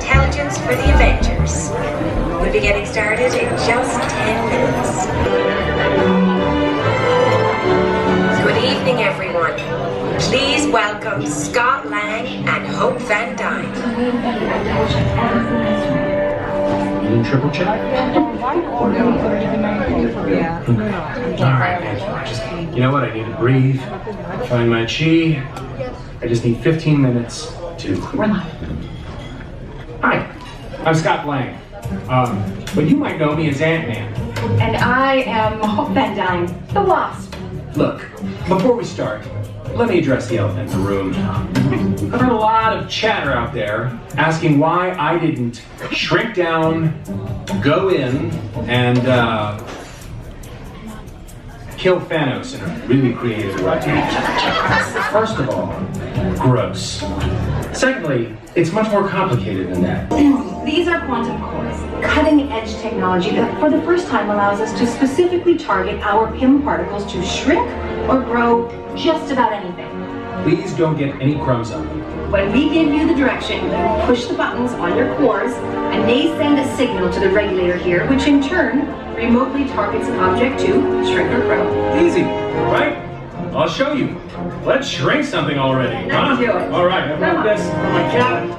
intelligence for the Avengers. We'll be getting started in just 10 minutes. Good evening, everyone. Please welcome Scott Lang and Hope Van Dyne. You need triple check? Alright, man. You know what? I need to breathe, find my chi. I just need 15 minutes to... Hi, I'm Scott Lang. But you might know me as Ant-Man. And I am Hope Van Dyne, the Wasp. Look, before we start, let me address the elephant in the room. I've heard a lot of chatter out there asking why I didn't shrink down, go in, and kill Thanos in a really creative way. First of all, gross. Secondly, it's much more complicated than that. These are quantum cores, cutting-edge technology that for the first time allows us to specifically target our PIM particles to shrink or grow just about anything. Please don't get any crumbs on them. When we give you the direction, you push the buttons on your cores, and they send a signal to the regulator here, which in turn remotely targets an object to shrink or grow. Easy, right? I'll show you. Let's shrink something already, huh? Let's do it. All right, how about this on my cabin?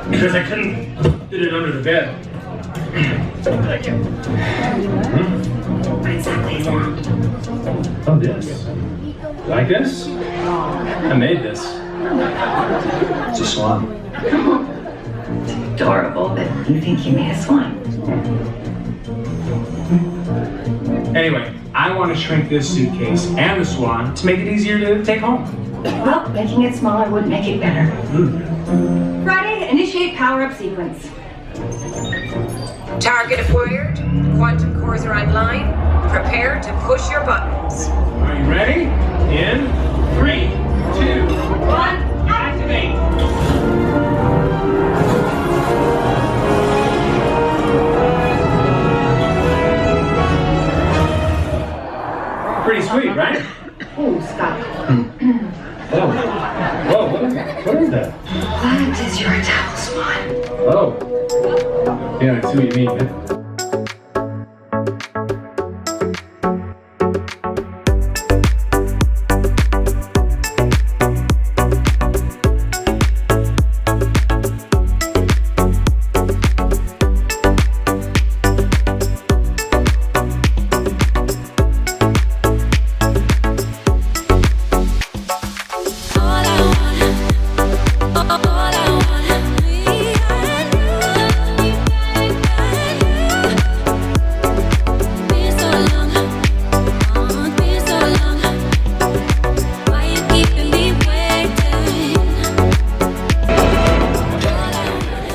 Because I couldn't fit it under the bed. What exactly is that? Oh, this. Like this? I made this. It's a swan. It's adorable that you think you made a swan. Anyway, I want to shrink this suitcase and the swan to make it easier to take home. Well, making it smaller would make it better. Friday, initiate power-up sequence. Target acquired. The quantum cores are online. Prepare to push your buttons. Are you ready? In 3, 2, 1, activate! Pretty sweet, right? Oh, Scott. Whoa. Whoa, what is that? What is that? That is your talisman. Oh. Yeah, I see what you mean.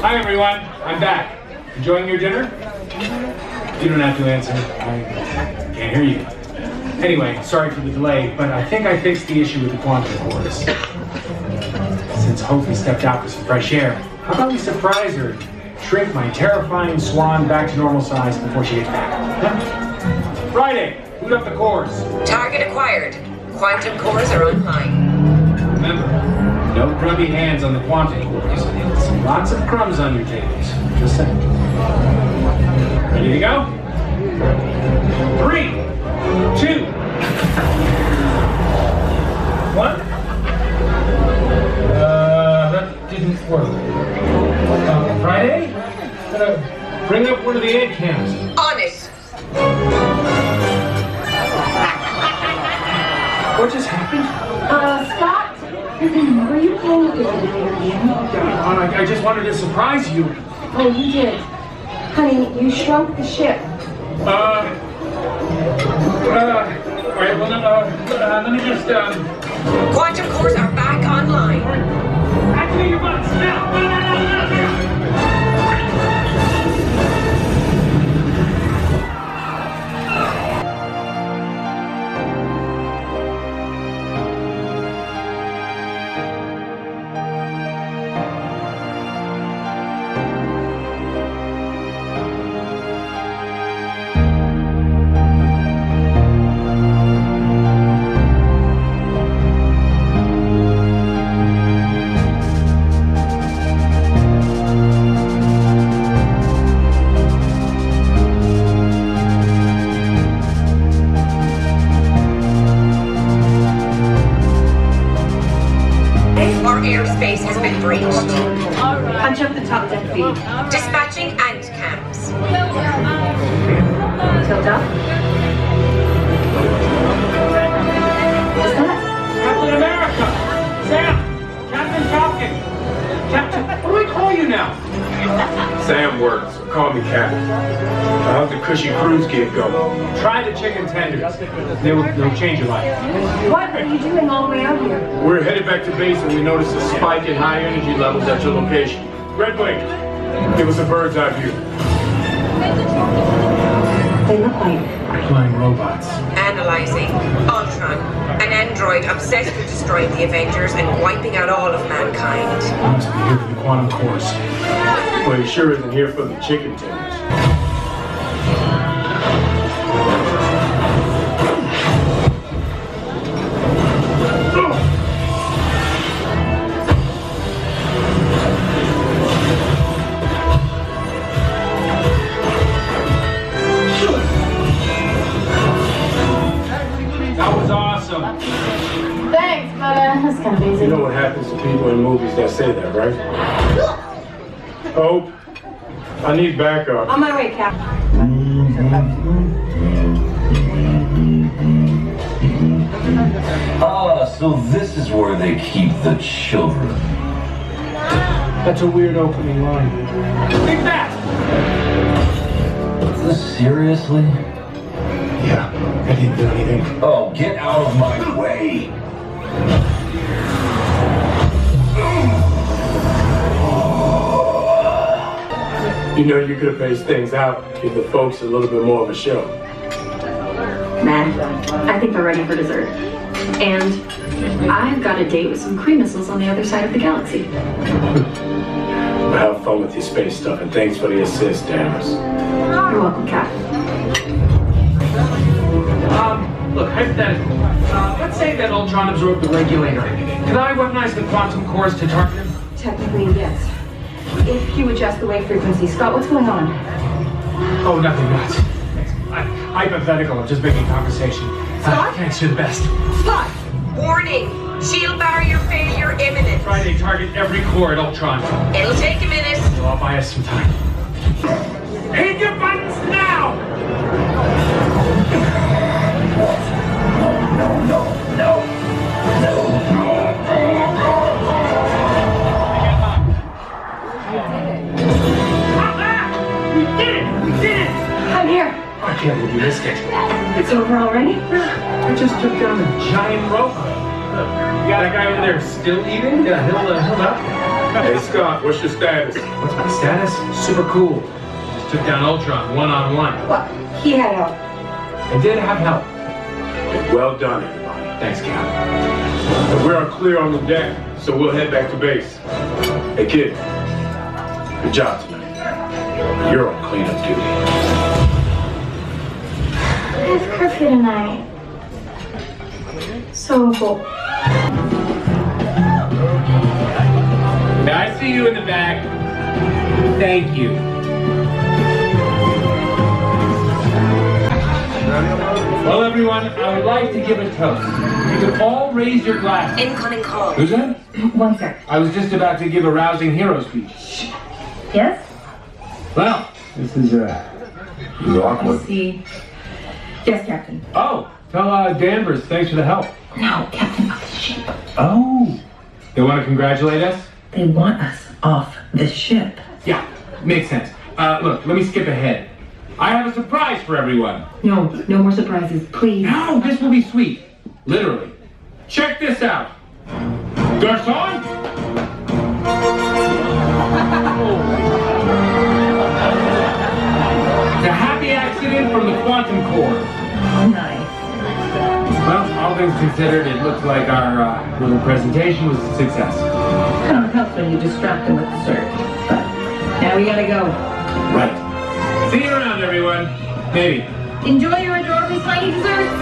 Hi everyone, I'm back. Enjoying your dinner? You don't have to answer. I can't hear you. Anyway, sorry for the delay, but I think I fixed the issue with the quantum cores. Since Hope has stepped out for some fresh air, how about we surprise her and shrink my terrifying swan back to normal size before she gets back? Huh? Friday, boot up the cores. Target acquired. Quantum cores are online. Remember, no grubby hands on the quantum cores. Lots of crumbs on your tables. Just saying. Ready to go? 3, 2, 1. That didn't work. Friday? Bring up one of the egg cams. On it. What just happened? Scott? Were you playing with the elevator again? I just wanted to surprise you. Oh, you did. Honey, you shrunk the ship. Alright, well, let me just, Quantum cores are back online. activate your buttons now! Your airspace has been breached. Punch up the top 10 feet. Dispatching ant cams. Tilt up. What's that? Captain America! Sam! Captain Falcon! Captain, what do I call you now? Sam works. Call me Captain. How's the cushy cruise gig going? Try the chicken tenders. They'll change your life. What are you doing all the way out here? We're headed back to base and we noticed a spike in high energy levels at your location. Red Wing, give us a bird's eye view. They look like Flying robots. Analyzing. Ultron. An android obsessed with destroying the Avengers and wiping out all of mankind. He must be here for the quantum course. Well, he sure isn't here for the chicken tenders. That was awesome. Thanks, but that's kind of You easy. know what happens to people in movies that say that, right? Hope, I need backup. On my way, Cap. Ah, so this is where they keep the children. That's a weird opening line. Think that! Seriously? Yeah, I didn't do anything. Oh, get out of my way! You know, you could have paced things out, give the folks a little bit more of a show. Nah, I think we're ready for dessert. And I've got a date with some Kree missiles on the other side of the galaxy. Well, have fun with your space stuff, and thanks for the assist, Damas. You're welcome, Cap. Look, hypothetical. Let's say that Ultron absorbed the regulator. Could I weaponize the quantum cores to target him? Technically, yes. If you adjust the wave frequency. Scott, what's going on? Oh, nothing, nuts. Hypothetical, I'm just making conversation. Scott? Thanks, you're the best. Scott! Warning! Shield barrier failure imminent. Friday, target every core at Ultron. It'll take a minute. So I'll buy us some time. Hit your buttons now! We did it! We did it! I'm here. I can't believe you missed it. It's over already? I just took down a giant robot. You got a guy over there still eating? Yeah, he'll up. Hey, Scott, what's your status? What's my status? Super cool. Just took down Ultron one-on-one. What? He had help. I did have help. Well done, everybody. Thanks, Cap. And we're all clear on the deck, so we'll head back to base. Hey, kid. Good job tonight. You're on cleanup duty. It's curfew tonight. So cool. Now, I see you in the back. Thank you. Well, everyone, I would like to give a toast. You can all raise your glasses. Incoming call. Who's that? 1 sec. I was just about to give a rousing hero speech. Yes? Well, this is awkward. See. Yes, Captain. Oh, tell Danvers thanks for the help. No, Captain, off the ship. Oh. They want to congratulate us? They want us off the ship. Yeah, makes sense. Look, let me skip ahead. I have a surprise for everyone. No, no more surprises, please. No, this will be sweet. Literally. Check this out. Garçon? It's a happy accident from the quantum core. Nice. Well, all things considered, it looks like our little presentation was a success. Kind of helps when you distract them with dessert. But now we gotta go. Right. See you around, everyone. Maybe. Enjoy your adorably tiny desserts.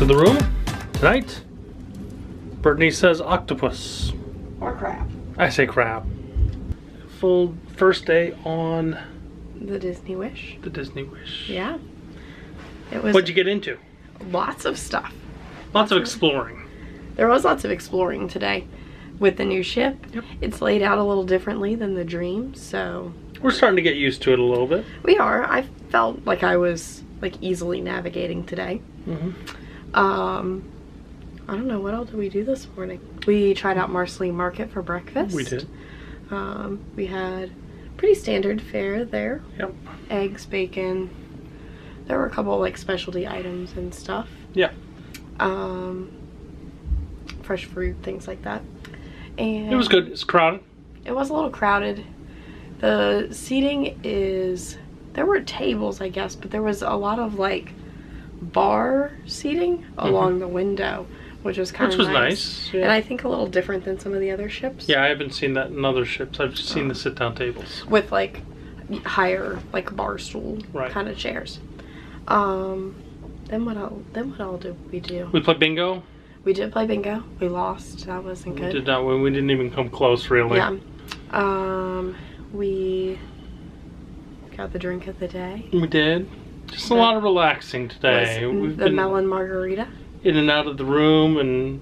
to the room. Tonight, Brittany says octopus. Or crab. I say crab. Full first day on The Disney Wish. the Disney Wish. Yeah. It was What'd you get into? lots of stuff. Lots of exploring. There was lots of exploring today with the new ship. Yep. It's laid out a little differently than the Dream, so We're starting to get used to it a little bit. we are. I felt like I was like easily navigating today. I don't know, what else did we do this morning? We tried out Marceline Market for breakfast. We did. We had pretty standard fare there. Yep. Eggs, bacon. There were a couple like specialty items and stuff. Yeah. Fresh fruit, things like that. And It was good. It's crowded. it was a little crowded. The seating is, there were tables, I guess, but there was a lot of like bar seating along the window, which was kind Which of was nice. Yeah. And I think a little different than some of the other ships. Yeah, I haven't seen that in other ships. I've just seen the sit-down tables. With like higher like bar stool Right. kind of chairs. Then what all did we do? We played bingo. We did play bingo. We lost. That wasn't We good. did not win. We didn't even come close, really. Yeah. We got the drink of the day. We did. Just a lot of relaxing today. Was We've the been melon margarita. in and out of the room and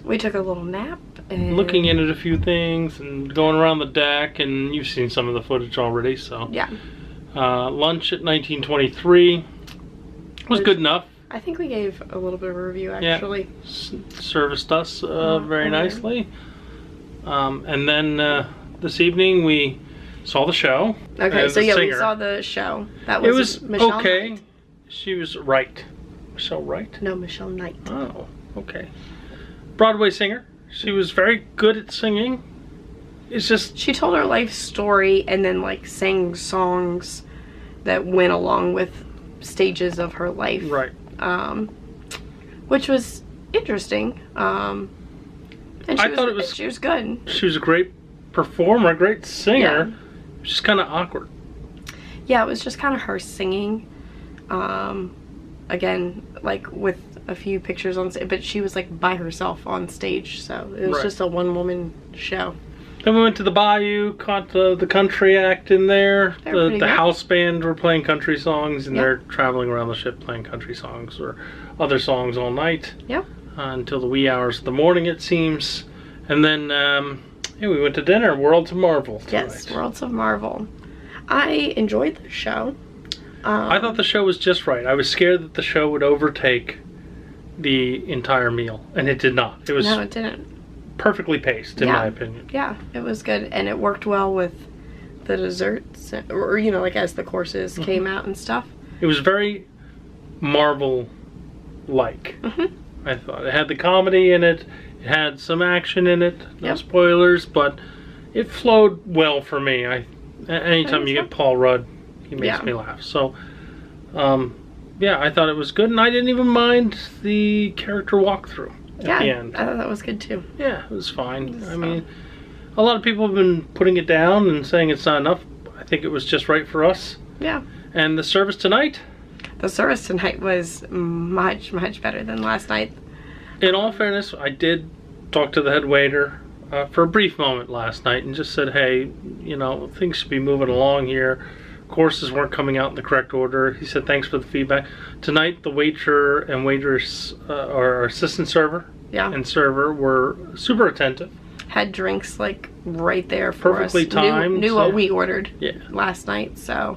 We took a little nap and looking in at a few things and going around the deck, and you've seen some of the footage already, so. Yeah. Lunch at 1923 was good enough. I think we gave a little bit of a review actually. Serviced us very okay. nicely. And then this evening we saw the show. Okay, and so the yeah, we singer. saw the show. That It was was Michelle okay. Knight. She was right. Michelle Wright? No, Michelle Knight. Oh, okay. Broadway singer. She was very good at singing. It's just She told her life story and then like sang songs that went along with stages of her life. right. Which was interesting. And I thought it was- she was good. She was a great performer, a great singer. Yeah. Just kind of awkward. Yeah, it was just kind of her singing. Again, like with a few pictures on stage, but she was like by herself on stage, so it was Right. just a one-woman show. Then we went to the Bayou, caught the country act in there. They were The pretty good. house band were playing country songs, and Yeah. they're traveling around the ship playing country songs or other songs all night Yep. until the wee hours of the morning, it seems. And then yeah, we went to dinner, Worlds of Marvel tonight. Yes, Worlds of Marvel. I enjoyed the show. I thought the show was just right. I was scared that the show would overtake the entire meal, and it did not. It was No, it didn't. perfectly paced, in Yeah. my opinion. Yeah, it was good, and it worked well with the desserts, or you know, like as the courses Mm-hmm. came out and stuff. It was very Marvel-like. I thought it had the comedy in it. It had some action in it. No Yep. spoilers, but it flowed well for me. Anytime you so. get Paul Rudd, he makes Yeah. me laugh. So, yeah, I thought it was good, and I didn't even mind the character walkthrough at Yeah, the end. I thought that was good too. Yeah, it was fine. It was I mean, a lot of people have been putting it down and saying it's not enough. I think it was just right for us. Yeah. And the service tonight, The service tonight was much, much better than last night. in all fairness, I did talk to the head waiter for a brief moment last night and just said, hey, you know, things should be moving along here. Courses weren't coming out in the correct order. He said, thanks for the feedback. Tonight, the waiter and waitress, or assistant server Yeah. and server were super attentive. Had drinks like right there for Perfectly us. timed, Knew what yeah. we ordered Yeah. last night, so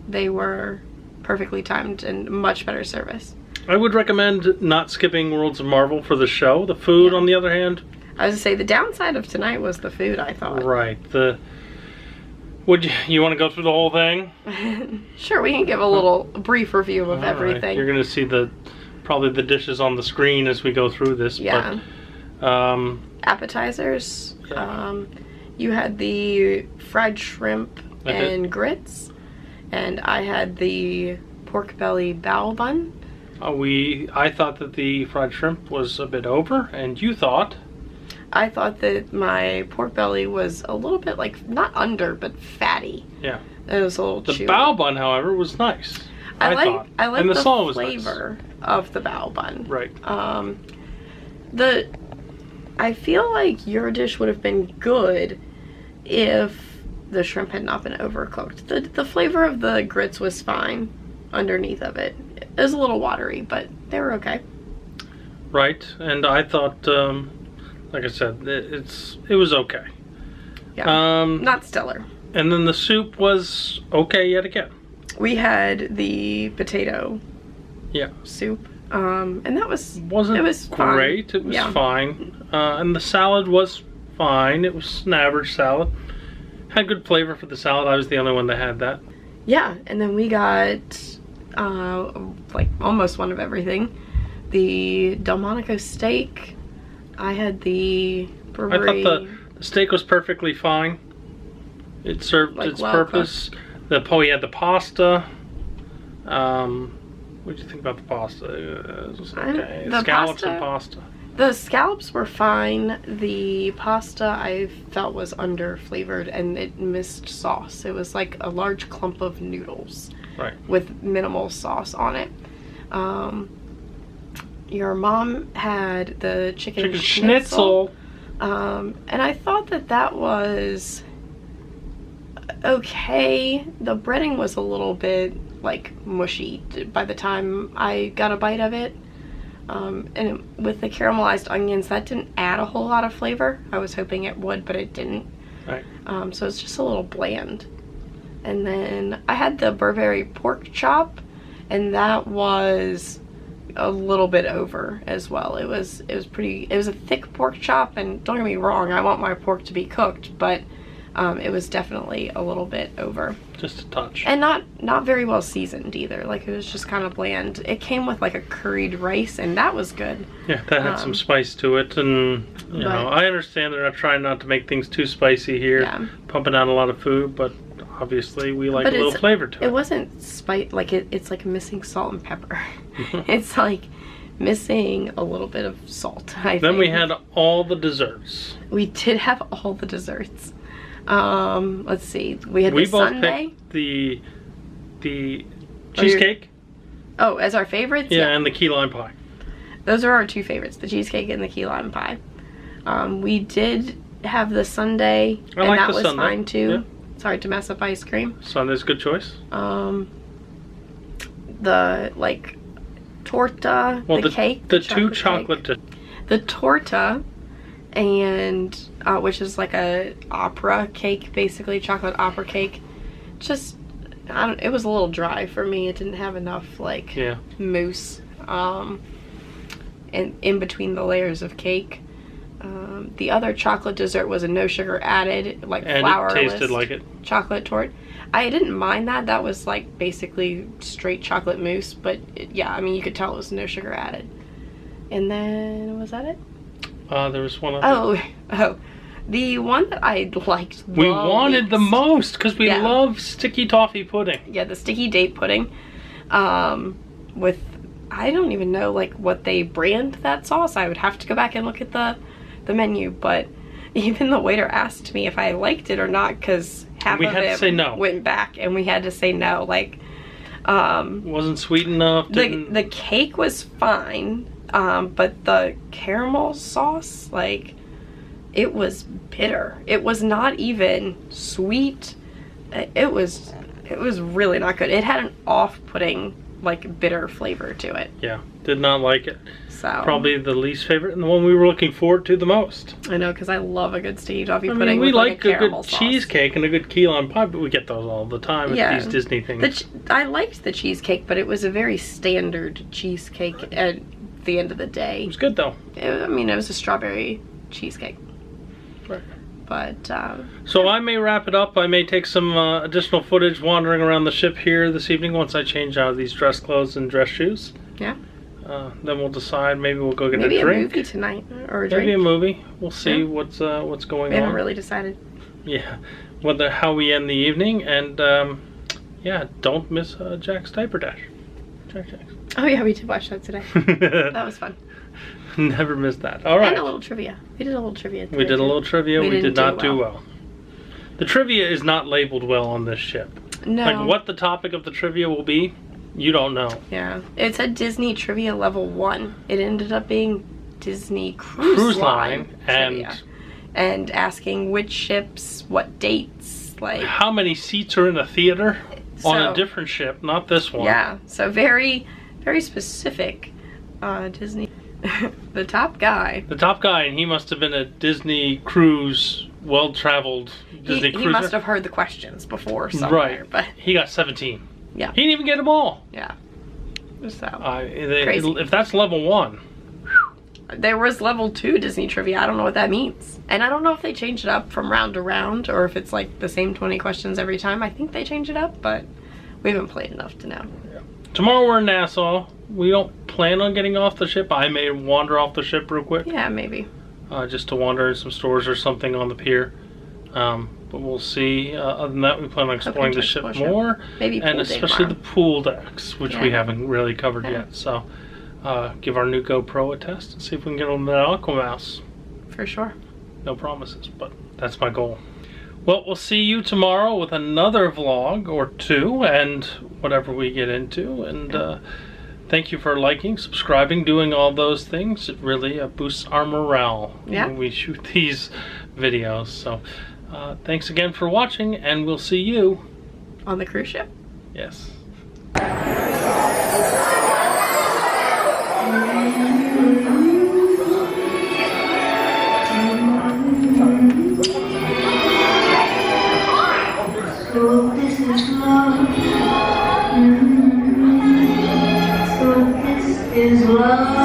they were perfectly timed and much better service. I would recommend not skipping Worlds of Marvel for the show. The food, Yeah. on the other hand, I was gonna say the downside of tonight was the food, I thought. right. Would you want to go through the whole thing? Sure, we can give a little brief review of All right. everything. You're going to see probably the dishes on the screen as we go through this. Yeah. But, Appetizers. Yeah. You had the fried shrimp I did. and grits, and I had the pork belly bao bun. I thought that the fried shrimp was a bit over, and you thought. I thought that my pork belly was a little bit like, not under, but fatty. Yeah. It was a little The chewy. bao bun, however, was nice. I thought. like And the the salt was flavor. nice. of the bao bun. Right. I feel like your dish would have been good if the shrimp had not been overcooked. The flavor of the grits was fine underneath of it. It was a little watery, but they were okay. Right, and I thought, like I said, it was okay. Yeah, not stellar. And then the soup was okay yet again. We had the potato soup, and that wasn't. It was great. Fine. It was fine, and the salad was fine. It was an average salad. Had good flavor for the salad. I was the only one that had that. Yeah, and then we got like almost one of everything. The Delmonico steak. I had the Burberry. I thought the steak was perfectly fine. It served its purpose. We had the pasta. What did you think about the pasta? It was okay. The scallops pasta, and pasta. The scallops were fine. The pasta I felt was under flavored and it missed sauce. It was like a large clump of noodles, right, with minimal sauce on it. Your mom had the chicken schnitzel. And I thought that was okay. The breading was a little bit like mushy by the time I got a bite of it. And with the caramelized onions, that didn't add a whole lot of flavor. I was hoping it would, but it didn't. Right. So it's just a little bland. And then I had the Burberry pork chop, and that was a little bit over as well. It was a thick pork chop, and don't get me wrong, I want my pork to be cooked, but it was definitely a little bit over. Just a touch. And not very well seasoned either. Like, it was just kind of bland. It came with like a curried rice, and that was good. Yeah, that had some spice to it, and you know, I understand they're not trying not to make things too spicy here, pumping out a lot of food, but obviously we like a little flavor to it. It wasn't spice, like it's like missing salt and pepper. It's like missing a little bit of salt, I think. Then we had all the desserts. We did have all the desserts. Let's see. We had the sundae. Both picked the cheesecake. Oh, as our favorites? Yeah, and the key lime pie. Those are our two favorites, the cheesecake and the key lime pie. We did have the sundae, and that was fine too. Yeah. Sorry to mess up ice cream. Sunday's a good choice. The like torta, the cake, the two chocolate. The torta, and which is like a opera cake, basically chocolate opera cake. Just it was a little dry for me. It didn't have enough like mousse in between the layers of cake. The other chocolate dessert was a no sugar added, like flourless. And it tasted like it. Chocolate torte. I didn't mind that. That was like basically straight chocolate mousse, but yeah, I mean, you could tell it was no sugar added. And then, was that it? There was one other. Oh, the one that I liked. We wanted the most because we love sticky toffee pudding. Yeah, the sticky date pudding. With, I don't even know like what they brand that sauce. I would have to go back and look at the menu, but even the waiter asked me if I liked it or not, because half of it went back, and we had to say no. Like, wasn't sweet enough. The cake was fine, but the caramel sauce, like, it was bitter. It was not even sweet. It was really not good. It had an off-putting, like, bitter flavor to it. Yeah, did not like it. So probably the least favorite and the one we were looking forward to the most. I know, because I love a good sticky toffee pudding. I mean, we like a good sauce. Cheesecake and a good key lime pie, but we get those all the time at these Disney things. I liked the cheesecake, but it was a very standard cheesecake at the end of the day. It was good though. It was a strawberry cheesecake. Right. But so I may wrap it up. I may take some additional footage wandering around the ship here this evening once I change out of these dress clothes and dress shoes. Yeah. Then we'll decide. Maybe we'll go get a drink. Maybe a movie tonight, or a drink. Maybe a movie. We'll see what's going on. We haven't really decided. Yeah, how we end the evening, and don't miss Jack's Diaper Dash. Jack's. Oh yeah, we did watch that today. That was fun. Never missed that. All right. And a little trivia. We did a little trivia today. We did a little trivia. We did not do well. The trivia is not labeled well on this ship. No. Like what the topic of the trivia will be, You don't know. Yeah. It said Disney Trivia Level 1. It ended up being Disney Cruise Line trivia. And asking which ships, what dates, like... How many seats are in a theater on a different ship, not this one. Yeah, so very, very specific. Disney... The top guy, and he must have been a Disney cruise, well-traveled Disney cruiser. He must have heard the questions before somewhere. Right, But he got 17. yeah. He didn't even get them all. Yeah. So, Crazy. If that's level 1. there was level 2 Disney trivia. I don't know what that means. And I don't know if they change it up from round to round or if it's like the same 20 questions every time. I think they change it up, but we haven't played enough to know. Yeah. Tomorrow we're in Nassau. We don't plan on getting off the ship. I may wander off the ship real quick. Yeah, maybe. Just to wander in some stores or something on the pier. But we'll see. Other than that, we plan on exploring the ship more. Maybe and especially the pool decks, which we haven't really covered yet. So give our new GoPro a test and see if we can get on the Aquamouse. For sure. No promises, but that's my goal. Well, we'll see you tomorrow with another vlog or 2 and whatever we get into. And thank you for liking, subscribing, doing all those things. It really boosts our morale when we shoot these videos. So thanks again for watching, and we'll see you on the cruise ship. Yes. So this is love. So this is love.